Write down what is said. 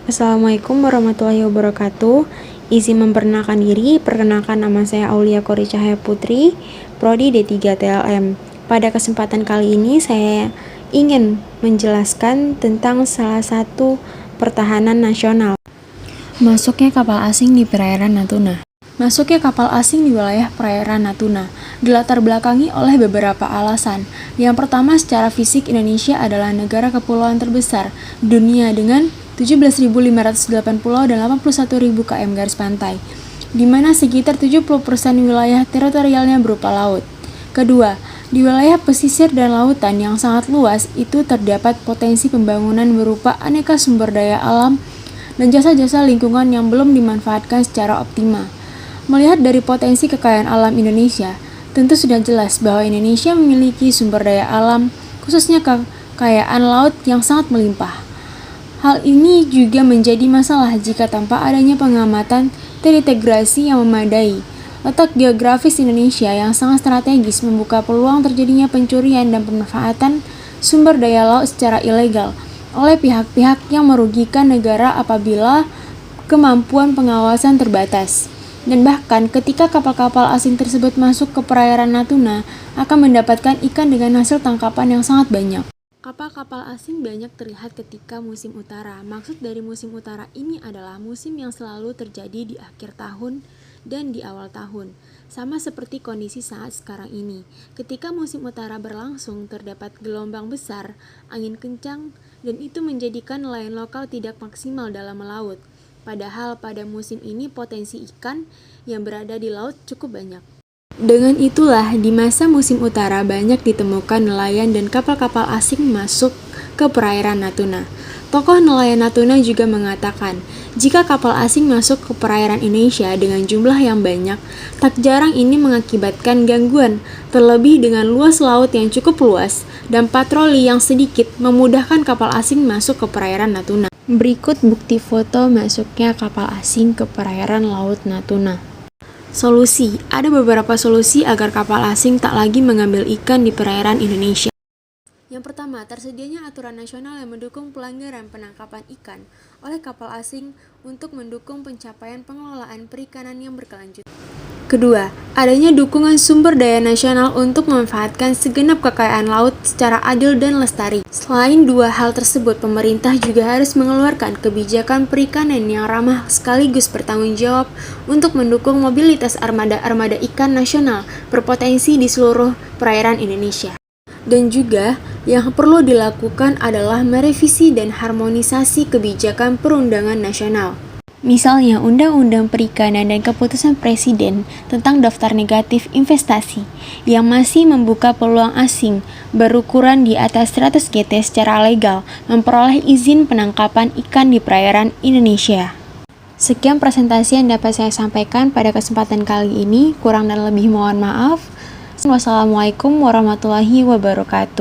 Assalamualaikum warahmatullahi wabarakatuh. Izin memperkenalkan diri, perkenalkan nama saya Aulia Kori Cahaya Putri, Prodi D3 TLM. Pada kesempatan kali ini saya ingin menjelaskan tentang salah satu pertahanan nasional. Masuknya kapal asing di perairan Natuna. Masuknya kapal asing di wilayah perairan Natuna dilatar belakangi oleh beberapa alasan. Yang pertama, secara fisik Indonesia adalah negara kepulauan terbesar di dunia dengan 17.508 pulau dan 81.000 km garis pantai, di mana sekitar 70% wilayah teritorialnya berupa laut. Kedua, di wilayah pesisir dan lautan yang sangat luas itu terdapat potensi pembangunan berupa aneka sumber daya alam dan jasa-jasa lingkungan yang belum dimanfaatkan secara optimal. Melihat dari potensi kekayaan alam Indonesia, tentu sudah jelas bahwa Indonesia memiliki sumber daya alam, khususnya kekayaan laut yang sangat melimpah. Hal ini juga menjadi masalah jika tanpa adanya pengamatan terintegrasi yang memadai. Letak geografis Indonesia yang sangat strategis membuka peluang terjadinya pencurian dan pemanfaatan sumber daya laut secara ilegal oleh pihak-pihak yang merugikan negara apabila kemampuan pengawasan terbatas. Dan bahkan ketika kapal-kapal asing tersebut masuk ke perairan Natuna akan mendapatkan ikan dengan hasil tangkapan yang sangat banyak. Kapal-kapal asing banyak terlihat ketika musim utara. Maksud dari musim utara ini adalah musim yang selalu terjadi di akhir tahun dan di awal tahun. Sama seperti kondisi saat sekarang ini. Ketika musim utara berlangsung, terdapat gelombang besar, angin kencang, dan itu menjadikan nelayan lokal tidak maksimal dalam melaut. Padahal pada musim ini potensi ikan yang berada di laut cukup banyak. Dengan itulah, di masa musim utara banyak ditemukan nelayan dan kapal-kapal asing masuk ke perairan Natuna. Tokoh nelayan Natuna juga mengatakan, jika kapal asing masuk ke perairan Indonesia dengan jumlah yang banyak, tak jarang ini mengakibatkan gangguan, terlebih dengan luas laut yang cukup luas dan patroli yang sedikit memudahkan kapal asing masuk ke perairan Natuna. Berikut bukti foto masuknya kapal asing ke perairan Laut Natuna. Solusi. Ada beberapa solusi agar kapal asing tak lagi mengambil ikan di perairan Indonesia. Yang pertama, tersedianya aturan nasional yang mendukung pelanggaran penangkapan ikan oleh kapal asing untuk mendukung pencapaian pengelolaan perikanan yang berkelanjutan. Kedua, adanya dukungan sumber daya nasional untuk memanfaatkan segenap kekayaan laut secara adil dan lestari. Selain dua hal tersebut, pemerintah juga harus mengeluarkan kebijakan perikanan yang ramah sekaligus bertanggung jawab untuk mendukung mobilitas armada-armada ikan nasional berpotensi di seluruh perairan Indonesia. Dan juga yang perlu dilakukan adalah merevisi dan harmonisasi kebijakan perundangan nasional. Misalnya Undang-Undang Perikanan dan Keputusan Presiden tentang Daftar Negatif Investasi yang masih membuka peluang asing berukuran di atas 100 GT secara legal memperoleh izin penangkapan ikan di perairan Indonesia. Sekian presentasi yang dapat saya sampaikan pada kesempatan kali ini, kurang dan lebih mohon maaf. Wassalamualaikum warahmatullahi wabarakatuh.